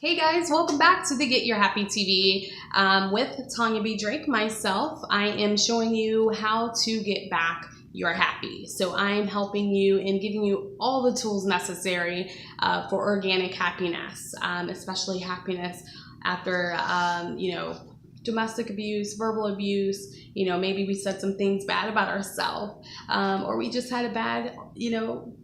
Hey guys, welcome back to the Get Your Happy TV with Tanya B. Drake. Myself, I am showing you how to get back your happy. So I'm helping you and giving you all the tools necessary for organic happiness, especially happiness after, domestic abuse, verbal abuse. Maybe we said some things bad about ourselves, or we just had a bad,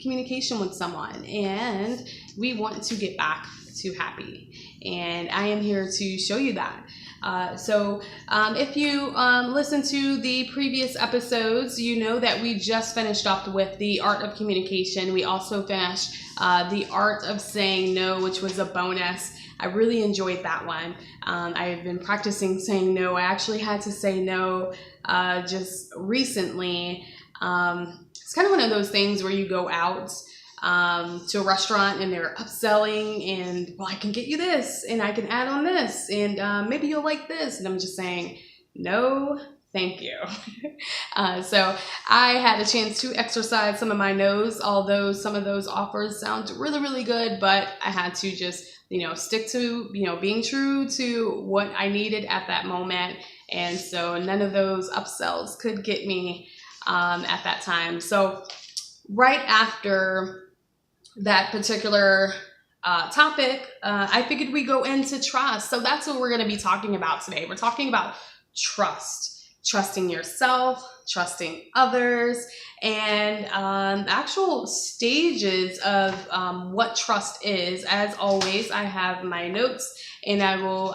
communication with someone, and we want to get back to happy. And I am here to show you that. If you listen to the previous episodes, you know that we just finished up with the art of communication. We also finished the art of saying no, which was a bonus. I really enjoyed that one. I've been practicing saying no. I actually had to say no just recently. It's kind of one of those things where you go out to a restaurant and they're upselling and, well, I can get you this and I can add on this and maybe you'll like this. And I'm just saying, no, thank you. So I had a chance to exercise some of my no's, although some of those offers sound really, really good, but I had to just, stick to, being true to what I needed at that moment. And so none of those upsells could get me at that time. So right after that particular topic, I figured we go into trust. So that's what we're going to be talking about today. We're talking about trusting yourself, trusting others, and actual stages of what trust is. As always, I have my notes and I will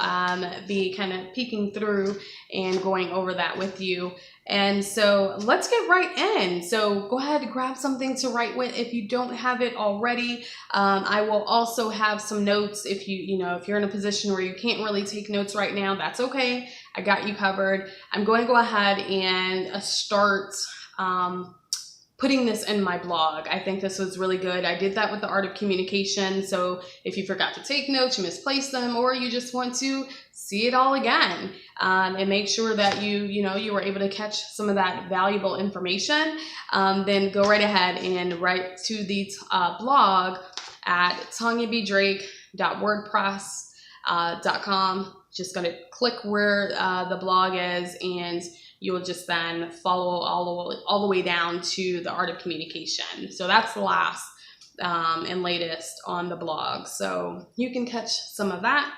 be kind of peeking through and going over that with you. And so let's get right in. So go ahead and grab something to write with if you don't have it already. I will also have some notes if if you're in a position where you can't really take notes right now, that's okay. I got you covered. I'm going to go ahead and start putting this in my blog. I think this was really good. I did that with the art of communication. So if you forgot to take notes, you misplaced them, or you just want to see it all again and make sure that you were able to catch some of that valuable information, then go right ahead and write to the blog at tanyabdrake.wordpress.com. Just going to click where the blog is, and you will just then follow all the way down to the art of communication. So that's the last and latest on the blog. So you can catch some of that.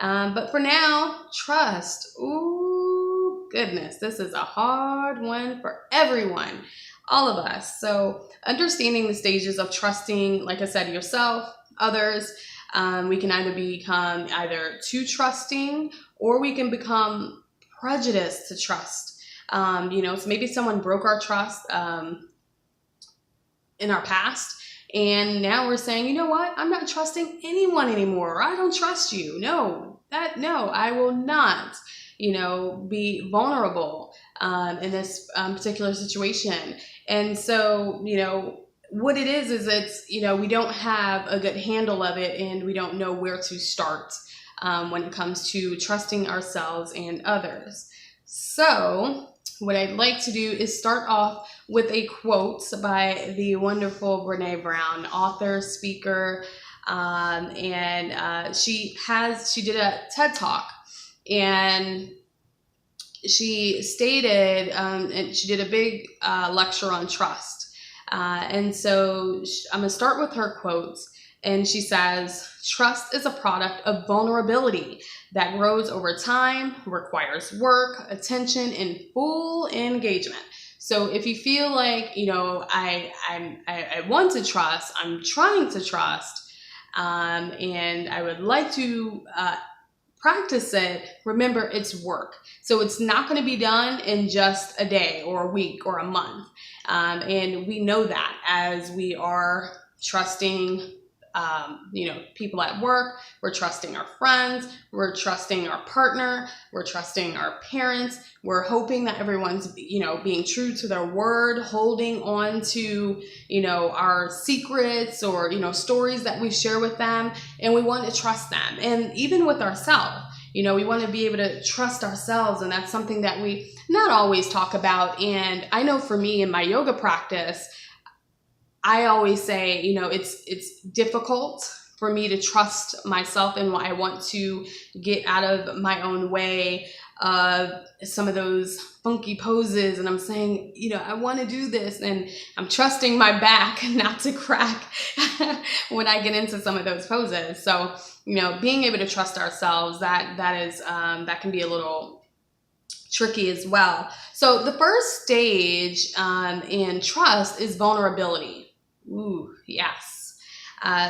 But for now, trust. Ooh, goodness, this is a hard one for everyone, all of us. So understanding the stages of trusting, like I said, yourself, others. We can either become too trusting, or we can become prejudiced to trust. So maybe someone broke our trust in our past, and now we're saying, you know what? I'm not trusting anyone anymore. I don't trust you. No, I will not, be vulnerable in this particular situation. And so, what it is it's, we don't have a good handle of it, and we don't know where to start when it comes to trusting ourselves and others. So what I'd like to do is start off with a quote by the wonderful Brene Brown, author, speaker, and she did a TED Talk, and she stated, and she did a big lecture on trust. And so I'm going to start with her quotes. And she says, trust is a product of vulnerability that grows over time, requires work, attention, and full engagement. So if you feel like, I want to trust, I'm trying to trust, and I would like to practice it, remember it's work. So it's not going to be done in just a day or a week or a month. And we know that as we are trusting people at work, we're trusting our friends, we're trusting our partner, we're trusting our parents, we're hoping that everyone's, being true to their word, holding on to, our secrets or, stories that we share with them, and we want to trust them. And even with ourselves, we want to be able to trust ourselves, and that's something that we not always talk about. And I know for me in my yoga practice, I always say, it's difficult for me to trust myself, and I want to get out of my own way of some of those funky poses. And I'm saying, I want to do this, and I'm trusting my back not to crack when I get into some of those poses. So, being able to trust ourselves, that can be a little tricky as well. So the first stage in trust is vulnerability. Ooh, yes.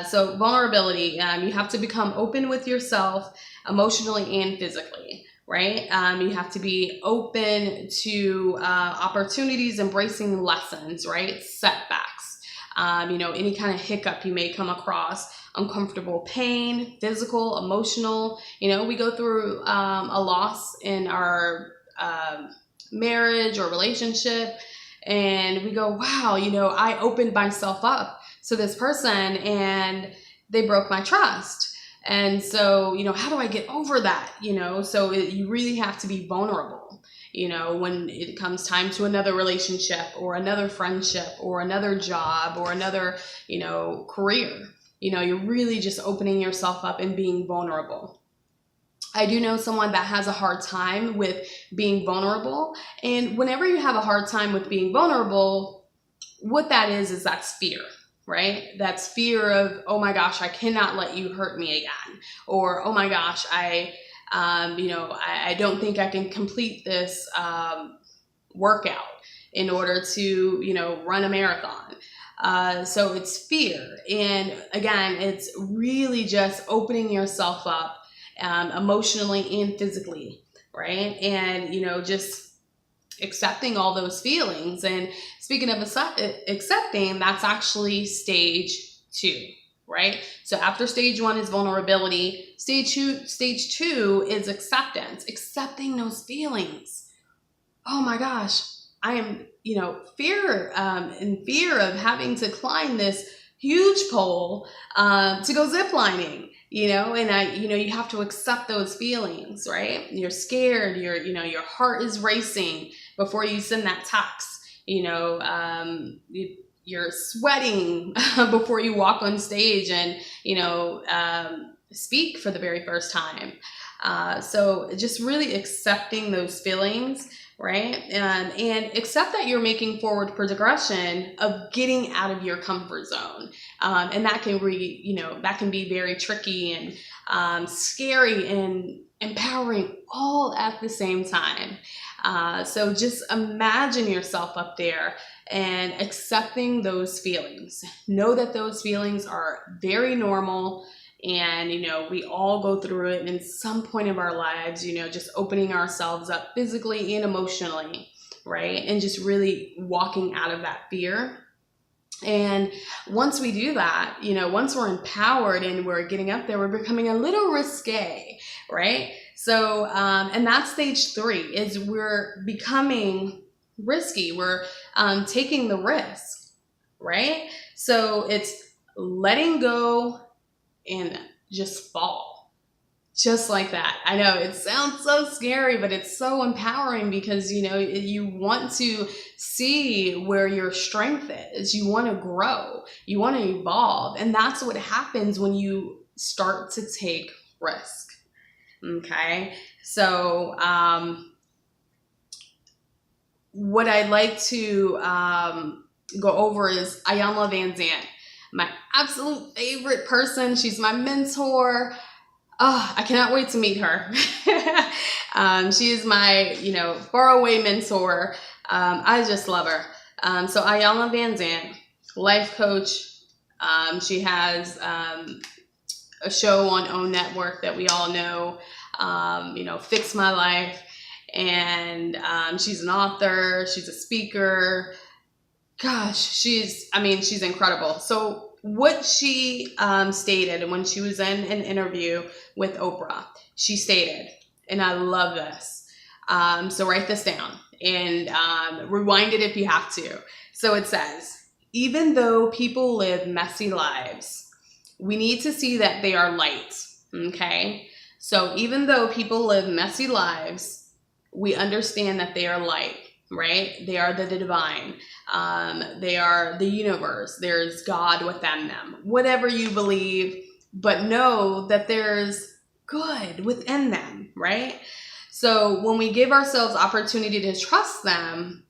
So vulnerability, you have to become open with yourself emotionally and physically, right? You have to be open to opportunities, embracing lessons, right? Setbacks, any kind of hiccup you may come across, uncomfortable pain, physical, emotional. We go through a loss in our marriage or relationship, and we go, wow, I opened myself up to this person and they broke my trust. And so, how do I get over that? So you really have to be vulnerable, when it comes time to another relationship or another friendship or another job or another, career. You're really just opening yourself up and being vulnerable. I do know someone that has a hard time with being vulnerable. And whenever you have a hard time with being vulnerable, what that's fear, right? That's fear of, oh my gosh, I cannot let you hurt me again. Or, oh my gosh, I don't think I can complete this workout in order to, run a marathon. So it's fear. And again, it's really just opening yourself up emotionally and physically, right? And, just accepting all those feelings. And speaking of accepting, that's actually stage 2, right? So after stage 1 is vulnerability, stage two is acceptance, accepting those feelings. Oh my gosh, I am, fear of having to climb this huge pole to go ziplining. And you have to accept those feelings, right? You're scared, your heart is racing before you send that text, you're sweating before you walk on stage and, speak for the very first time. So just really accepting those feelings, right? And accept that you're making forward progression of getting out of your comfort zone. And that can that can be very tricky and scary and empowering all at the same time. So just imagine yourself up there and accepting those feelings. Know that those feelings are very normal. And, we all go through it in some point of our lives, just opening ourselves up physically and emotionally, right? And just really walking out of that fear. And once we do that, once we're empowered and we're getting up there, we're becoming a little risque, right? So, and that's stage 3 is we're becoming risky. We're taking the risk, right? So it's letting go and just fall. Just like that. I know it sounds so scary, but it's so empowering because, you want to see where your strength is. You want to grow. You want to evolve. And that's what happens when you start to take risk. Okay. So, what I'd like to go over is Iyanla Vanzant. My absolute favorite person. She's my mentor. Oh, I cannot wait to meet her. She is my, faraway mentor. I just love her. So Iyanla Vanzant, life coach. She has a show on OWN Network that we all know, Fix My Life. And she's an author. She's a speaker. Gosh, she's incredible. So what she stated when she was in an interview with Oprah, she stated, and I love this. So write this down and rewind it if you have to. So it says, even though people live messy lives, we need to see that they are light. Okay. So even though people live messy lives, we understand that they are light. Right? They are the divine. They are the universe. There's God within them. Whatever you believe, but know that there's good within them, right? So when we give ourselves opportunity to trust them,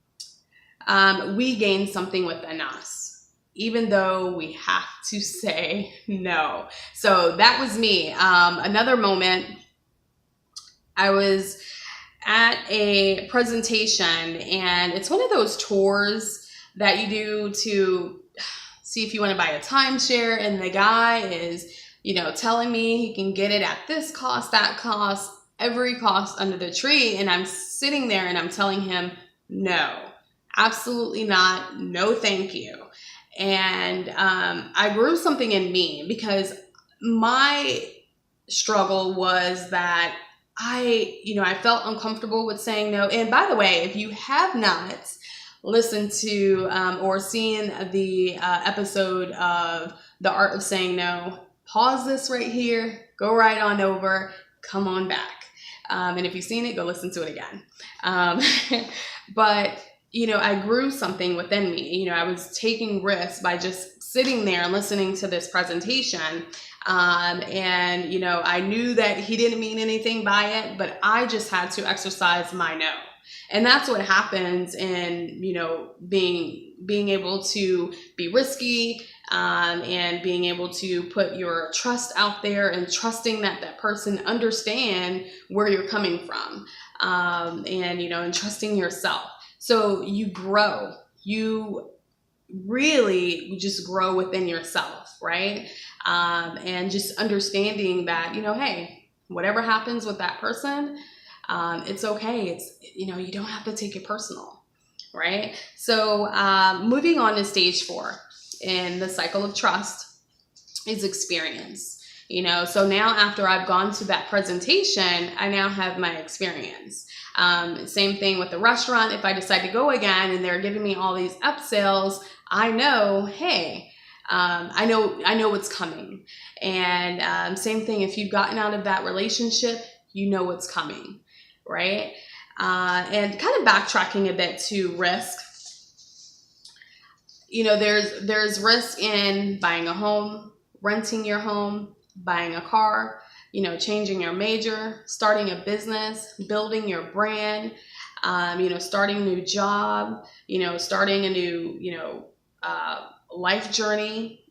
we gain something within us, even though we have to say no. So that was me. Another moment, I was at a presentation, and it's one of those tours that you do to see if you want to buy a timeshare, and the guy is, telling me he can get it at this cost, that cost, every cost under the tree, and I'm sitting there and I'm telling him, no, absolutely not, no thank you. And I grew something in me, because my struggle was that I felt uncomfortable with saying no. And by the way, if you have not listened to or seen the episode of The Art of Saying No, pause this right here, go right on over, come on back. And if you've seen it, go listen to it again. But, I grew something within me. I was taking risks by just sitting there and listening to this presentation. And I knew that he didn't mean anything by it, but I just had to exercise my no. And that's what happens in, being able to be risky, and being able to put your trust out there and trusting that that person understand where you're coming from, and trusting yourself. So you grow, you really just grow within yourself, right? And just understanding that, hey, whatever happens with that person, it's okay. It's, you don't have to take it personal, right? So moving on to stage 4 in the cycle of trust is experience. So now after I've gone to that presentation, I now have my experience. Same thing with the restaurant. If I decide to go again and they're giving me all these upsells, I know, hey, I know what's coming. And same thing, if you've gotten out of that relationship, you know what's coming, right? And kind of backtracking a bit to risk. There's risk in buying a home, renting your home, buying a car, changing your major, starting a business, building your brand, starting a new job, starting a new, life journey.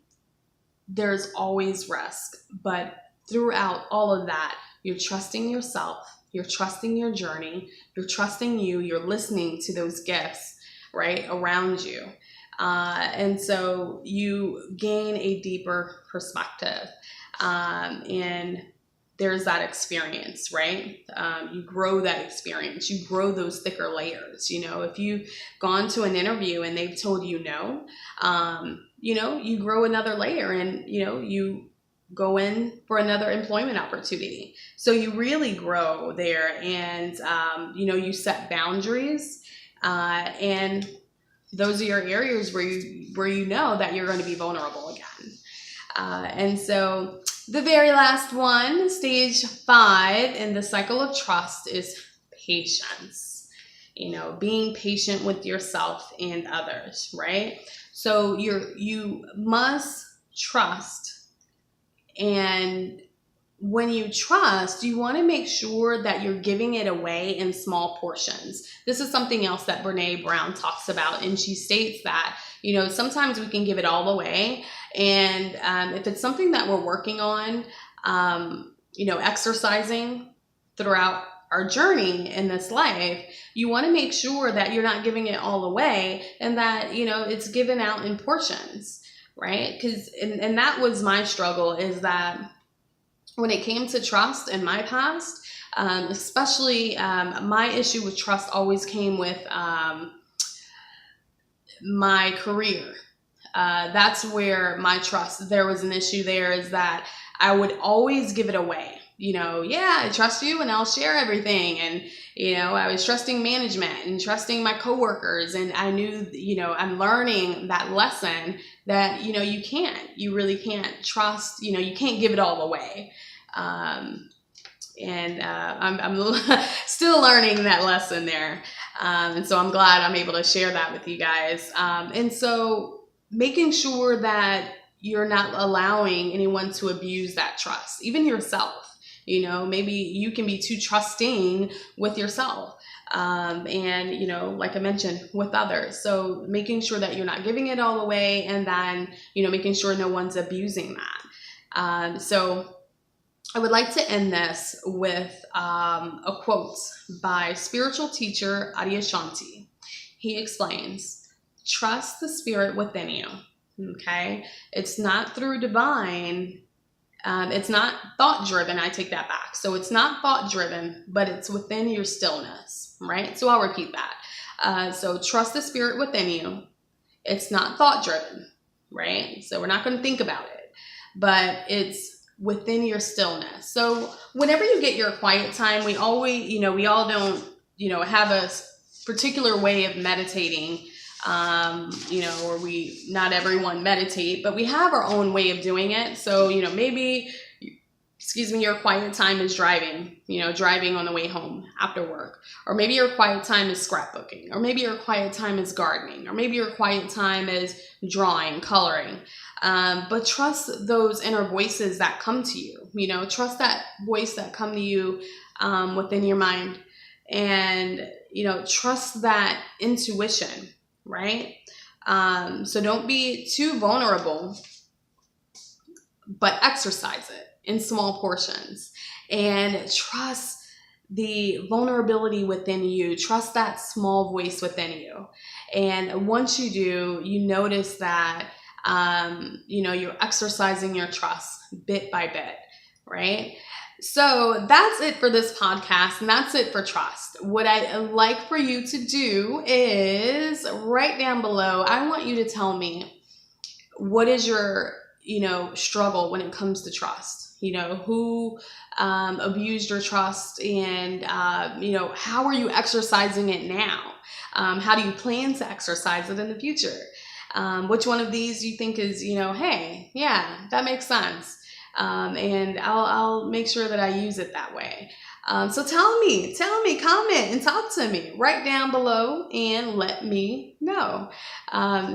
There's always risk, but throughout all of that, you're trusting yourself, you're trusting your journey, you're trusting you're listening to those gifts, right, around you. And so you gain a deeper perspective, and there's that experience, right? You grow that experience, you grow those thicker layers. If you've gone to an interview and they've told you no, you grow another layer, and, you go in for another employment opportunity. So you really grow there, and, you set boundaries, and those are your areas where you know that you're going to be vulnerable again. And so the very last one, stage 5 in the cycle of trust, is patience. Being patient with yourself and others, right? So you must trust, and when you trust, you want to make sure that you're giving it away in small portions. This is something else that Brene Brown talks about, and she states that, sometimes we can give it all away, and if it's something that we're working on, exercising throughout our journey in this life, you want to make sure that you're not giving it all away, and that, it's given out in portions, right? Because, and that was my struggle, is that when it came to trust in my past, especially my issue with trust always came with my career. That's where my trust, there was an issue there, is that I would always give it away. Yeah, I trust you and I'll share everything. And, I was trusting management and trusting my coworkers. And I knew, I'm learning that lesson that, you really can't trust, you can't give it all away. I'm still learning that lesson there. And so I'm glad I'm able to share that with you guys. And so making sure that you're not allowing anyone to abuse that trust, even yourself. You know, maybe you can be too trusting with yourself. And, you know, like I mentioned, with others. So making sure that you're not giving it all away, and then, you know, making sure no one's abusing that. So I would like to end this with a quote by spiritual teacher Adyashanti. He explains, trust the spirit within you. Okay. It's not through divine. It's not thought driven. I take that back. So it's not thought driven, but it's within your stillness, right? So I'll repeat that. So trust the spirit within you. It's not thought driven, right? So we're not going to think about it, but it's within your stillness. So whenever you get your quiet time, we always, you know, we all don't, you know, have a particular way of meditating. You know, or not everyone meditate, but we have our own way of doing it. So, you know, maybe, your quiet time is driving, you know, driving on the way home after work, or maybe your quiet time is scrapbooking, or maybe your quiet time is gardening, or maybe your quiet time is drawing, coloring. But trust those inner voices that come to you, you know, trust that voice that come to you, within your mind, and, you know, trust that intuition. Right? So don't be too vulnerable, but exercise it in small portions, and trust the vulnerability within you. Trust that small voice within you. And once you do, you notice that, you know, you're exercising your trust bit by bit, right? So that's it for this podcast, and that's it for trust. What I'd like for you to do is right down below, I want you to tell me, what is your, you know, struggle when it comes to trust? You know, who abused your trust, and, you know, how are you exercising it now? How do you plan to exercise it in the future? Which one of these you think is, you know, hey, yeah, that makes sense. And I'll make sure that I use it that way. So tell me, comment and talk to me right down below and let me know.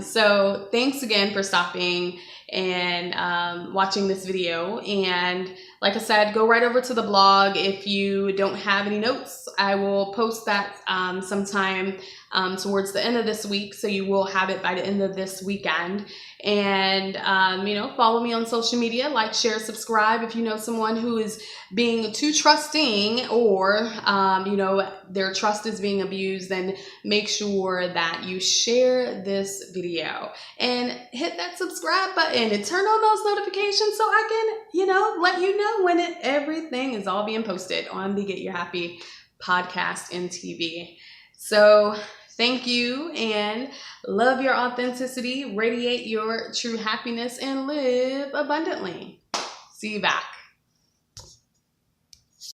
So thanks again for stopping and watching this video. And like I said, go right over to the blog. If you don't have any notes, I will post that sometime towards the end of this week. So you will have it by the end of this weekend. And, you know, follow me on social media, like, share, subscribe. If you know someone who is being too trusting, or, you know, their trust is being abused, then make sure that you share this video and hit that subscribe button and turn on those notifications so I can, you know, let you know when everything is all being posted on the Get Your Happy podcast and TV. So thank you, and love your authenticity, radiate your true happiness, and live abundantly. See you back.